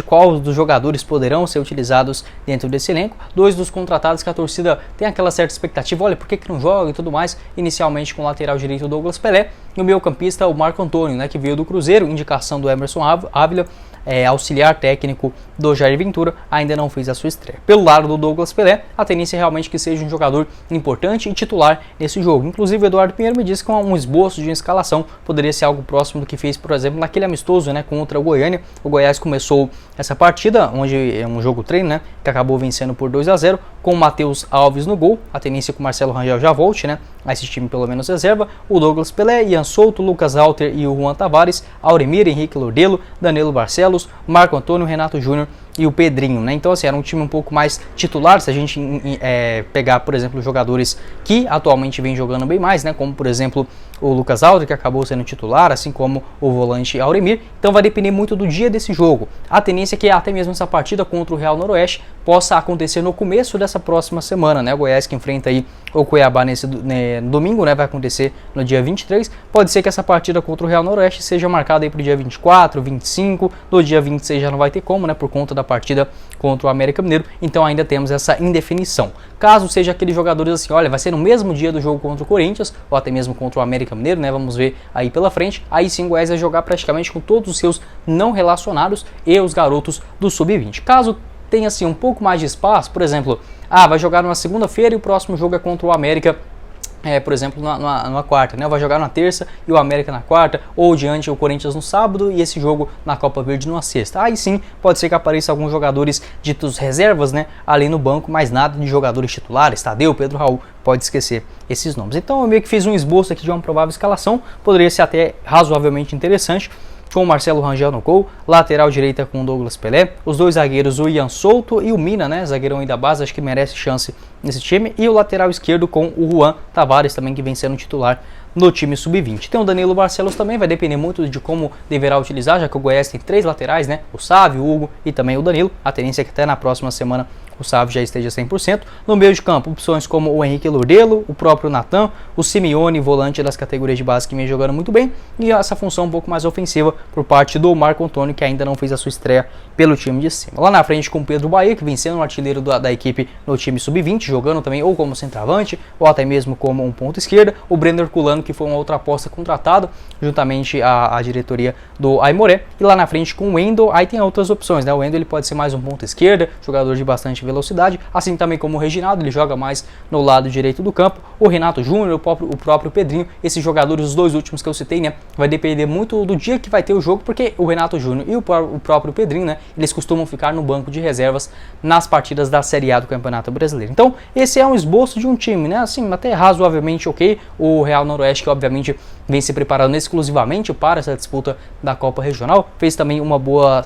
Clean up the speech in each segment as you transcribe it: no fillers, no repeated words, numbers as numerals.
qual dos jogadores poderão ser utilizados dentro desse elenco. Dois dos contratados que a torcida tem aquela certa expectativa, olha, por que não joga e tudo mais, inicialmente com o lateral direito Douglas Pelé e o meio-campista o Marco Antônio, né, que veio do Cruzeiro, indicação do Emerson Ávila, auxiliar técnico do Jair Ventura, ainda não fez a sua estreia. Pelo lado do Douglas Pelé, a tendência é realmente que seja um jogador importante e titular nesse jogo. Inclusive o Eduardo Pinheiro me disse que um esboço de uma escalação poderia ser algo próximo do que fez, por exemplo, naquele amistoso, né, contra o Goiânia. O Goiás começou essa partida, onde é um jogo treino, né, que acabou vencendo por 2-0, com o Matheus Alves no gol. A tendência é que o Marcelo Rangel já volte, né, a esse time pelo menos reserva. O Douglas Pelé, Ian Souto, Lucas Halter e o Juan Tavares, Auremir, Henrique Lordelo, Danilo Barcelos, Marco Antônio, Renato Júnior e o Pedrinho, né? Então assim, era um time um pouco mais titular, se a gente pegar, por exemplo, jogadores que atualmente vêm jogando bem mais, né? Como por exemplo o Lucas Halter, que acabou sendo titular, assim como o volante Auremir. Então vai depender muito do dia desse jogo. A tendência é que até mesmo essa partida contra o Real Noroeste possa acontecer no começo dessa próxima semana, né? O Goiás que enfrenta aí o Cuiabá no domingo, né? Vai acontecer no dia 23. Pode ser que essa partida contra o Real Noroeste seja marcada aí para o dia 24, 25, no dia 26 já não vai ter como, né? Por conta da partida contra o América Mineiro, então ainda temos essa indefinição. Caso seja aqueles jogadores assim, olha, vai ser no mesmo dia do jogo contra o Corinthians, ou até mesmo contra o América Mineiro, né? Vamos ver aí pela frente. Aí sim o Goiás vai jogar praticamente com todos os seus não relacionados e os garotos do Sub-20. Caso tenha assim um pouco mais de espaço, por exemplo, vai jogar numa segunda-feira e o próximo jogo é contra o América, por exemplo, numa quarta, né? Vai jogar na terça e o América na quarta, ou diante o Corinthians no sábado e esse jogo na Copa Verde numa sexta. Aí sim, pode ser que apareça alguns jogadores ditos reservas, né? Ali no banco, mas nada de jogadores titulares, Tadeu, Pedro Raul, pode esquecer esses nomes. Então eu meio que fiz um esboço aqui de uma provável escalação, poderia ser até razoavelmente interessante, com o Marcelo Rangel no gol, lateral direita com o Douglas Pelé, os dois zagueiros, o Ian Souto e o Mina, né, zagueirão aí da base, acho que merece chance nesse time, e o lateral esquerdo com o Juan Tavares também, que vem sendo titular no time Sub-20. Tem o Danilo Barcelos também, vai depender muito de como deverá utilizar, já que o Goiás tem 3 laterais, né, o Sávio, o Hugo e também o Danilo. A tendência é que até na próxima semana o Sávio já esteja 100%. No meio de campo, opções como o Henrique Lordelo, o próprio Natan, o Simeone, volante das categorias de base, que vem jogando muito bem, e essa função um pouco mais ofensiva por parte do Marco Antônio, que ainda não fez a sua estreia pelo time de cima. Lá na frente com o Pedro Bahia, que vem sendo um artilheiro da equipe no time Sub-20, jogando também ou como centroavante, ou até mesmo como um ponto esquerda. O Brenner Culano, que foi uma outra aposta contratado, juntamente à diretoria do Aimoré. E lá na frente com o Wendel, aí tem outras opções, né? O Wendel ele pode ser mais um ponto esquerda, jogador de bastante velocidade, assim também como o Reginaldo, ele joga mais no lado direito do campo. O Renato Júnior, o próprio Pedrinho, esses jogadores, os dois últimos que eu citei, né? Vai depender muito do dia que vai ter o jogo, porque o Renato Júnior e o próprio Pedrinho, né? Eles costumam ficar no banco de reservas nas partidas da Série A do Campeonato Brasileiro. Então, esse é um esboço de um time, né? Assim, até razoavelmente ok. O Real Noroeste, que obviamente vem se preparando exclusivamente para essa disputa da Copa Regional, fez também uma boa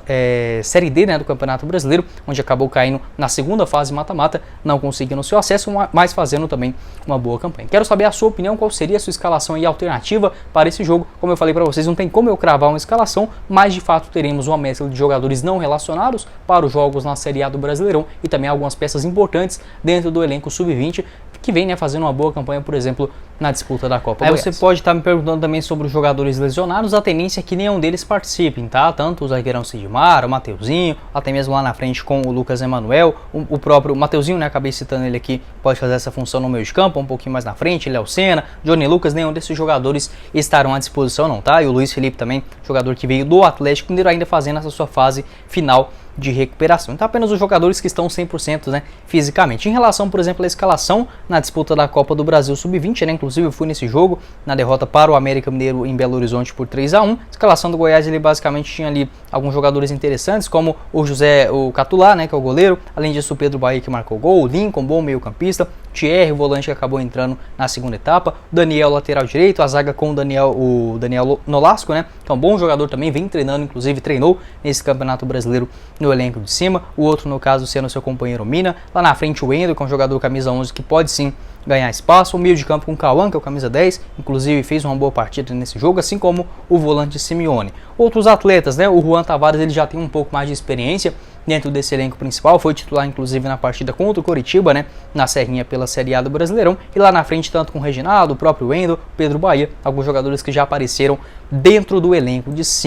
Série D, né, do Campeonato Brasileiro, onde acabou caindo na segunda fase mata-mata, não conseguindo o seu acesso, mas fazendo também uma boa campanha. Quero saber a sua opinião, qual seria a sua escalação e alternativa para esse jogo. Como eu falei para vocês, não tem como eu cravar uma escalação, mas de fato teremos uma mescla de jogadores não relacionados para os jogos na Série A do Brasileirão e também algumas peças importantes dentro do elenco Sub-20, que vem, né, fazendo uma boa campanha, por exemplo, na disputa da Copa Goiás. Aí você pode estar me perguntando também sobre os jogadores lesionados. A tendência é que nenhum deles participem, tá? Tanto o zagueirão Sidmar, o Mateuzinho, até mesmo lá na frente com o Lucas Emanuel, o próprio Mateuzinho, né, acabei citando ele aqui, pode fazer essa função no meio de campo, um pouquinho mais na frente, Léo Senna, Johnny Lucas, nenhum desses jogadores estarão à disposição não, tá? E o Luiz Felipe também, jogador que veio do Atlético Mineiro, ainda fazendo essa sua fase final de recuperação. Então apenas os jogadores que estão 100%, né, fisicamente. Em relação, por exemplo, à escalação na disputa da Copa do Brasil Sub-20, né, inclusive eu fui nesse jogo, na derrota para o América Mineiro em Belo Horizonte por 3-1. A escalação do Goiás, ele basicamente tinha ali alguns jogadores interessantes, como o Catulá, né, que é o goleiro, além disso o Pedro Bahia, que marcou gol, o Lincoln, bom meio campista, Thierry, o volante, que acabou entrando na segunda etapa, o Daniel, lateral direito, a zaga com o Daniel Nolasco, né, que é um bom jogador também, vem treinando, inclusive treinou nesse Campeonato Brasileiro no elenco de cima, o outro no caso sendo seu companheiro Mina, lá na frente o Wendel, que é um jogador camisa 11 que pode sim ganhar espaço, o meio de campo com o Cauã, que é o camisa 10, inclusive fez uma boa partida nesse jogo, assim como o volante Simeone. Outros atletas, né, o Juan Tavares, ele já tem um pouco mais de experiência dentro desse elenco principal, foi titular inclusive na partida contra o Coritiba, né, na Serrinha pela Série A do Brasileirão, e lá na frente tanto com o Reginaldo, o próprio Wendel, Pedro Bahia, alguns jogadores que já apareceram dentro do elenco de cima.